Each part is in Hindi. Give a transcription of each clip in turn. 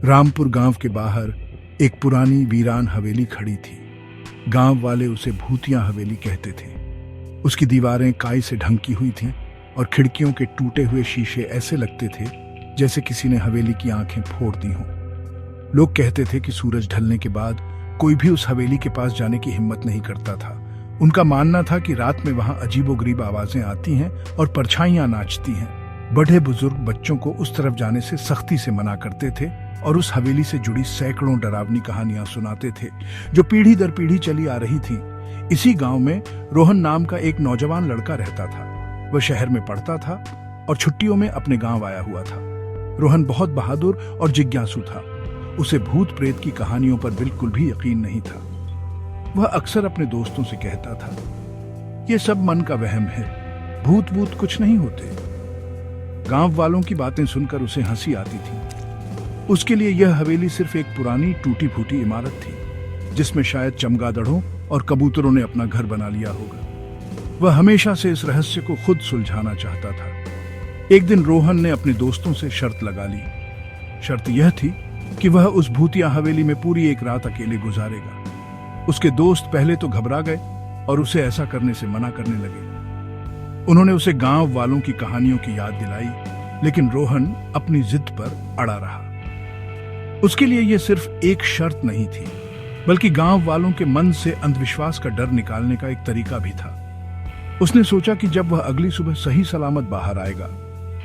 रामपुर गांव के बाहर एक पुरानी वीरान हवेली खड़ी थी। गांव वाले उसे भूतिया हवेली कहते थे। उसकी दीवारें काई से ढंकी हुई थीं और खिड़कियों के टूटे हुए शीशे ऐसे लगते थे जैसे किसी ने हवेली की आंखें फोड़ दी हों। लोग कहते थे कि सूरज ढलने के बाद कोई भी उस हवेली के पास जाने की हिम्मत नहीं करता था। उनका मानना था कि रात में वहां अजीबोगरीब आवाजें आती हैं और परछाइयां नाचती हैं। बड़े बुजुर्ग बच्चों को उस तरफ जाने से सख्ती से मना करते थे और उस हवेली से जुड़ी सैकड़ों डरावनी कहानियां सुनाते थे जो पीढ़ी दर पीढ़ी चली आ रही थीं। इसी गांव में रोहन नाम का एक नौजवान लड़का रहता था। वह शहर में पढ़ता था और छुट्टियों में अपने गांव आया हुआ था। रोहन बहुत बहादुर और जिज्ञासु था। उसे भूत प्रेत की कहानियों पर बिल्कुल भी यकीन नहीं था। वह अक्सर अपने दोस्तों से कहता था, ये सब मन का वहम है, भूत भूत कुछ नहीं होते। गांव वालों की बातें सुनकर उसे हंसी आती थी। उसके लिए यह हवेली सिर्फ एक पुरानी टूटी फूटी इमारत थी जिसमें शायद चमगादड़ों और कबूतरों ने अपना घर बना लिया होगा। वह हमेशा से इस रहस्य को खुद सुलझाना चाहता था। एक दिन रोहन ने अपने दोस्तों से शर्त लगा ली। शर्त यह थी कि वह उस भूतिया हवेली में पूरी एक रात अकेले गुजारेगा। उसके दोस्त पहले तो घबरा गए और उसे ऐसा करने से मना करने लगे। उन्होंने उसे गांव वालों की कहानियों की याद दिलाई, लेकिन रोहन अपनी जिद पर अड़ा रहा। उसके लिए यह सिर्फ एक शर्त नहीं थी, बल्कि गांव वालों के मन से अंधविश्वास का डर निकालने का एक तरीका भी था। उसने सोचा कि जब वह अगली सुबह सही सलामत बाहर आएगा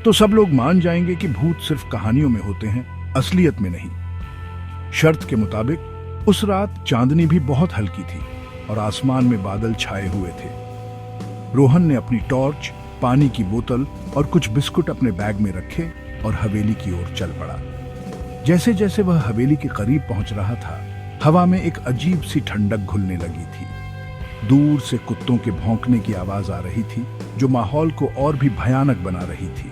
तो सब लोग मान जाएंगे कि भूत सिर्फ कहानियों में होते हैं, असलियत में नहीं। शर्त के मुताबिक उस रात चांदनी भी बहुत हल्की थी और आसमान में बादल छाए हुए थे। रोहन ने अपनी टॉर्च, पानी की बोतल और कुछ बिस्कुट अपने बैग में रखे और हवेली की ओर चल पड़ा। जैसे जैसे वह हवेली के करीब पहुंच रहा था, हवा में एक अजीब सी ठंडक घुलने लगी थी। दूर से कुत्तों के भौंकने की आवाज आ रही थी जो माहौल को और भी भयानक बना रही थी।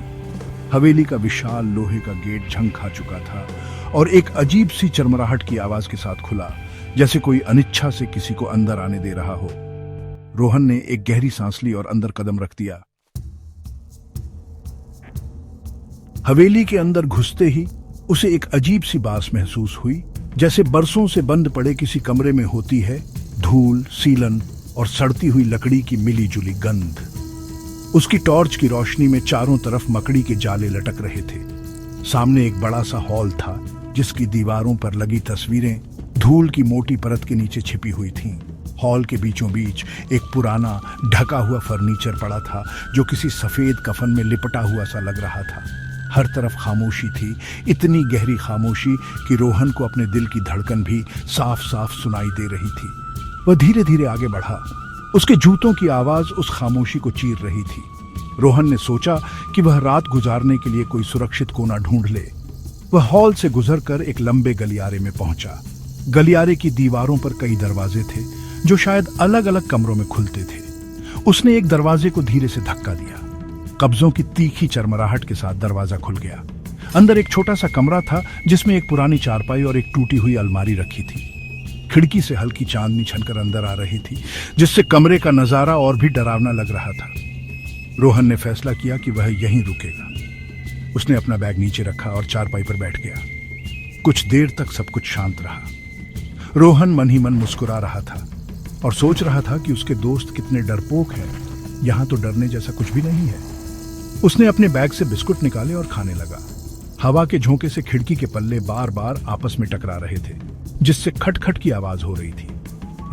हवेली का विशाल लोहे का गेट झंग खा चुका था और एक अजीब सी चरमराहट की आवाज के साथ खुला, जैसे कोई अनिच्छा से किसी को अंदर आने दे रहा हो। रोहन ने एक गहरी सांस ली और अंदर कदम रख दिया। हवेली के अंदर घुसते ही उसे एक अजीब सी बास महसूस हुई, जैसे बरसों से बंद पड़े किसी कमरे में होती है धूल, सीलन और सड़ती हुई लकड़ी की मिली जुली गंध। उसकी टॉर्च की रोशनी में चारों तरफ मकड़ी के जाले लटक रहे थे। सामने एक बड़ा सा हॉल था जिसकी दीवारों पर लगी तस्वीरें धूल की मोटी परत के नीचे छिपी हुई थीं। हॉल के बीचों बीच एक पुराना ढका हुआ फर्नीचर पड़ा था जो किसी सफेद कफन में लिपटा हुआ सा लग रहा था। हर तरफ खामोशी थी, इतनी गहरी खामोशी कि रोहन को अपने दिल की धड़कन भी साफ साफ सुनाई दे रही थी। वह धीरे धीरे आगे बढ़ा। उसके जूतों की आवाज उस खामोशी को चीर रही थी। रोहन ने सोचा कि वह रात गुजारने के लिए कोई सुरक्षित कोना ढूंढ ले। वह हॉल से गुजरकर एक लंबे गलियारे में पहुंचा। गलियारे की दीवारों पर कई दरवाजे थे जो शायद अलग अलग कमरों में खुलते थे। उसने एक दरवाजे को धीरे से धक्का दिया। कब्जों की तीखी चरमराहट के साथ दरवाजा खुल गया। अंदर एक छोटा सा कमरा था जिसमें एक पुरानी चारपाई और एक टूटी हुई अलमारी रखी थी। खिड़की से हल्की चांदनी छनकर अंदर आ रही थी, जिससे कमरे का नजारा और भी डरावना लग रहा था। रोहन ने फैसला किया कि वह यहीं रुकेगा। उसने अपना बैग नीचे रखा और चारपाई पर बैठ गया। कुछ देर तक सब कुछ शांत रहा। रोहन मन ही मन मुस्कुरा रहा था और सोच रहा था कि उसके दोस्त कितने डरपोक हैं। यहां तो डरने जैसा कुछ भी नहीं है। उसने अपने बैग से बिस्कुट निकाले और खाने लगा। हवा के झोंके से खिड़की के पल्ले बार बार आपस में टकरा रहे थे, जिससे खटखट की आवाज हो रही थी।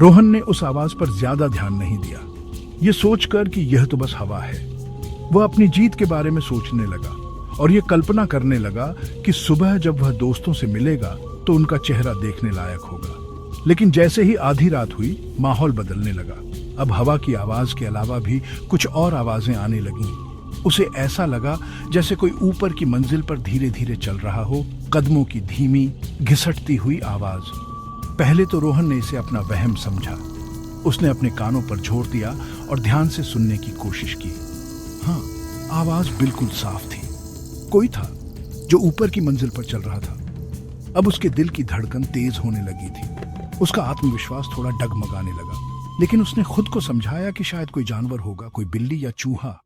रोहन ने उस आवाज पर ज्यादा ध्यान नहीं दिया, ये सोचकर कि यह तो बस हवा है। वह अपनी जीत के बारे में सोचने लगा और यह कल्पना करने लगा कि सुबह जब वह दोस्तों से मिलेगा तो उनका चेहरा देखने लायक होगा। लेकिन जैसे ही आधी रात हुई, माहौल बदलने लगा। अब हवा की आवाज के अलावा भी कुछ और आवाजें आने लगीं। उसे ऐसा लगा जैसे कोई ऊपर की मंजिल पर धीरे धीरे चल रहा हो, कदमों की धीमी घिसटती हुई आवाज। पहले तो रोहन ने इसे अपना वहम समझा। उसने अपने कानों पर जोर दिया और ध्यान से सुनने की कोशिश की। हाँ, आवाज बिल्कुल साफ थी। कोई था जो ऊपर की मंजिल पर चल रहा था। अब उसके दिल की धड़कन तेज होने लगी थी। उसका आत्मविश्वास थोड़ा डगमगाने लगा, लेकिन उसने खुद को समझाया कि शायद कोई जानवर होगा, कोई बिल्ली या चूहा।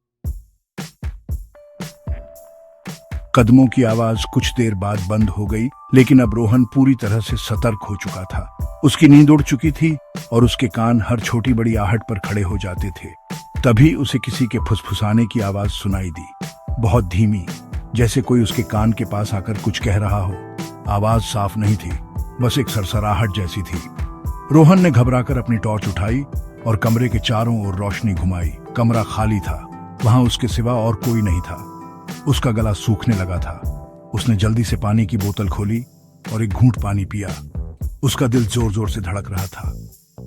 कदमों की आवाज कुछ देर बाद बंद हो गई, लेकिन अब रोहन पूरी तरह से सतर्क हो चुका था। उसकी नींद उड़ चुकी थी और उसके कान हर छोटी बड़ी आहट पर खड़े हो जाते थे। तभी उसे किसी के फुसफुसाने की आवाज सुनाई दी, बहुत धीमी, जैसे कोई उसके कान के पास आकर कुछ कह रहा हो। आवाज साफ नहीं थी, बस एक सरसराहट जैसी थी। रोहन ने घबराकर अपनी टॉर्च उठाई और कमरे के चारों ओर रोशनी घुमाई। कमरा खाली था, वहां उसके सिवा और कोई नहीं था। उसका गला सूखने लगा था। उसने जल्दी से पानी की बोतल खोली और एक घूंट पानी पिया। उसका दिल जोर जोर से धड़क रहा था।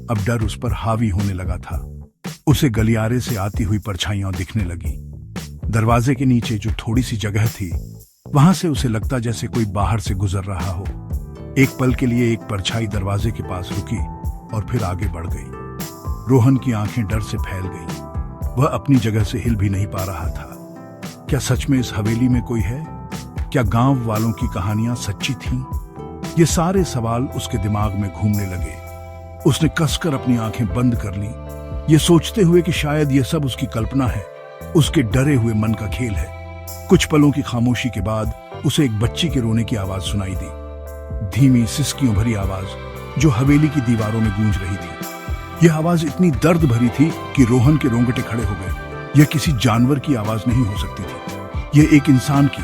अब डर उस पर हावी होने लगा था। उसे गलियारे से आती हुई परछाइयां दिखने लगी। दरवाजे के नीचे जो थोड़ी सी जगह थी, वहां से उसे लगता जैसे कोई बाहर से गुजर रहा हो। एक पल के लिए एक परछाई दरवाजे के पास रुकी और फिर आगे बढ़ गई। रोहन की आंखें डर से फैल गईं। वह अपनी जगह से हिल भी नहीं पा रहा था। क्या सच में इस हवेली में कोई है? क्या गांव वालों की कहानियां सच्ची थीं? ये सारे सवाल उसके दिमाग में घूमने लगे। उसने कसकर अपनी आंखें बंद कर ली, ये सोचते हुए कि शायद ये सब उसकी कल्पना है, उसके डरे हुए मन का खेल है। कुछ पलों की खामोशी के बाद उसे एक बच्ची के रोने की आवाज सुनाई दी, धीमी सिसकियों भरी आवाज जो हवेली की दीवारों में गूंज रही थी। यह आवाज इतनी दर्द भरी थी कि रोहन के रोंगटे खड़े हो गए। यह किसी जानवर की आवाज नहीं हो सकती थी, यह एक इंसान की,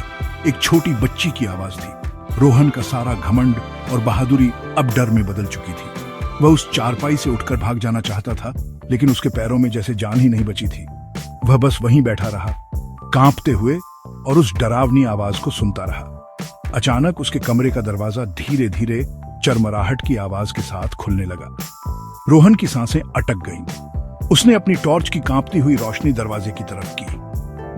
एक छोटी बच्ची की आवाज थी। रोहन का सारा घमंड और बहादुरी अब डर में बदल चुकी थी। वह उस चारपाई से उठकर भाग जाना चाहता था, लेकिन उसके पैरों में जैसे जान ही नहीं बची थी। वह बस वहीं बैठा रहा, कांपते हुए, और उस डरावनी आवाज को सुनता रहा। अचानक उसके कमरे का दरवाजा धीरे धीरे चरमराहट की आवाज के साथ खुलने लगा। रोहन की सांसें अटक गईं। उसने अपनी टॉर्च की कांपती हुई रोशनी दरवाजे की तरफ की।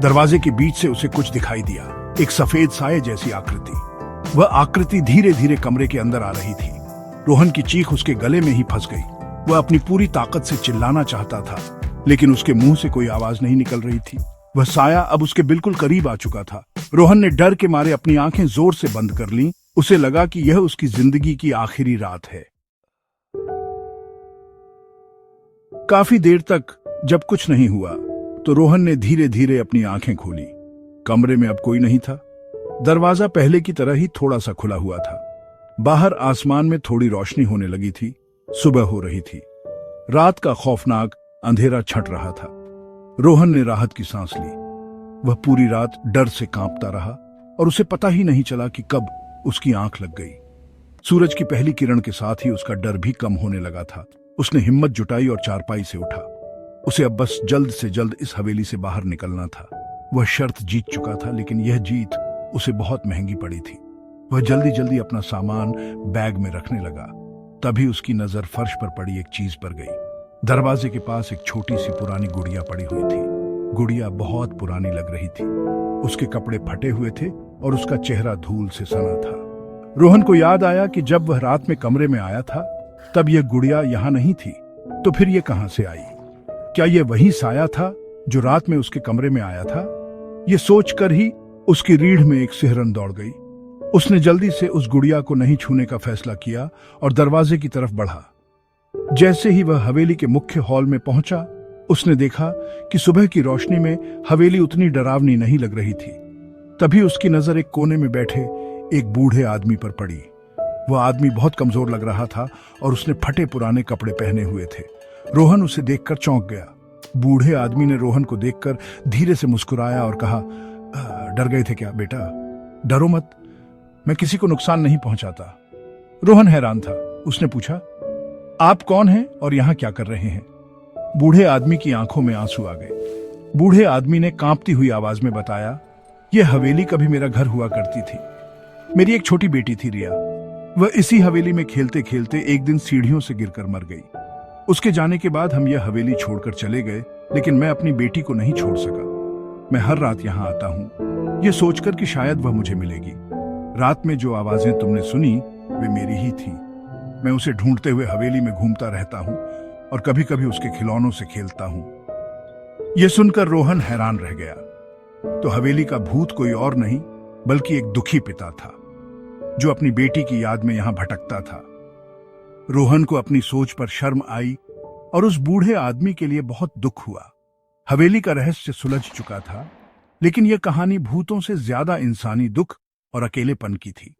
दरवाजे के बीच से उसे कुछ दिखाई दिया, एक सफेद साये जैसी आकृति। वह आकृति धीरे धीरे कमरे के अंदर आ रही थी। रोहन की चीख उसके गले में ही फंस गई। वह अपनी पूरी ताकत से चिल्लाना चाहता था, लेकिन उसके मुंह से कोई आवाज नहीं निकल रही थी। वह साया अब उसके बिल्कुल करीब आ चुका था। रोहन ने डर के मारे अपनी आंखें जोर से बंद कर लीं। उसे लगा कि यह उसकी जिंदगी की आखिरी रात है। काफी देर तक जब कुछ नहीं हुआ, तो रोहन ने धीरे धीरे अपनी आंखें खोली। कमरे में अब कोई नहीं था। दरवाजा पहले की तरह ही थोड़ा सा खुला हुआ था। बाहर आसमान में थोड़ी रोशनी होने लगी थी। सुबह हो रही थी। रात का खौफनाक अंधेरा छट रहा था। रोहन ने राहत की सांस ली। वह पूरी रात डर से कांपता रहा और उसे पता ही नहीं चला कि कब उसकी आंख लग गई। सूरज की पहली किरण के साथ ही उसका डर भी कम होने लगा था। उसने हिम्मत जुटाई और चारपाई से उठा। उसे अब बस जल्द से जल्द इस हवेली से बाहर निकलना था। वह शर्त जीत चुका था, लेकिन यह जीत उसे बहुत महंगी पड़ी थी। वह जल्दी जल्दी अपना सामान बैग में रखने लगा। तभी उसकी नजर फर्श पर पड़ी एक चीज पर गई। दरवाजे के पास एक छोटी सी पुरानी गुड़िया पड़ी हुई थी। गुड़िया बहुत पुरानी लग रही थी। उसके कपड़े फटे हुए थे और उसका चेहरा धूल से सना था। रोहन को याद आया कि जब वह रात में कमरे में आया था, तब यह गुड़िया यहाँ नहीं थी। तो फिर यह कहां से आई? क्या यह वही साया था जो रात में उसके कमरे में आया था? यह सोचकर ही उसकी रीढ़ में एक सिहरन दौड़ गई। उसने जल्दी से उस गुड़िया को नहीं छूने का फैसला किया और दरवाजे की तरफ बढ़ा। जैसे ही वह हवेली के मुख्य हॉल में पहुंचा, उसने देखा कि सुबह की रोशनी में हवेली उतनी डरावनी नहीं लग रही थी। तभी उसकी नजर एक कोने में बैठे एक बूढ़े आदमी पर पड़ी। वह आदमी बहुत कमजोर लग रहा था और उसने फटे पुराने कपड़े पहने हुए थे। रोहन उसे देखकर चौंक गया। बूढ़े आदमी ने रोहन को देखकर धीरे से मुस्कुराया और कहा, डर गए थे क्या बेटा? डरो मत, मैं किसी को नुकसान नहीं पहुंचाता। रोहन हैरान था। उसने पूछा, आप कौन हैं और यहां क्या कर रहे हैं? बूढ़े आदमी की आंखों में आंसू आ गए। बूढ़े आदमी ने कांपती हुई आवाज में बताया, यह हवेली कभी मेरा घर हुआ करती थी। मेरी एक छोटी बेटी थी रिया। वह इसी हवेली में खेलते खेलते एक दिन सीढ़ियों से गिरकर मर गई। उसके जाने के बाद हम यह हवेली छोड़कर चले गए, लेकिन मैं अपनी बेटी को नहीं छोड़ सका। मैं हर रात यहाँ आता हूँ, ये सोचकर कि शायद वह मुझे मिलेगी। रात में जो आवाजें तुमने सुनी वे मेरी ही थी। मैं उसे ढूंढते हुए हवेली में घूमता रहता हूँ और कभी कभी उसके खिलौनों से खेलता हूँ। यह सुनकर रोहन हैरान रह गया। तो हवेली का भूत कोई और नहीं बल्कि एक दुखी पिता था, जो अपनी बेटी की याद में यहां भटकता था। रोहन को अपनी सोच पर शर्म आई और उस बूढ़े आदमी के लिए बहुत दुख हुआ। हवेली का रहस्य सुलझ चुका था, लेकिन यह कहानी भूतों से ज्यादा इंसानी दुख और अकेलेपन की थी।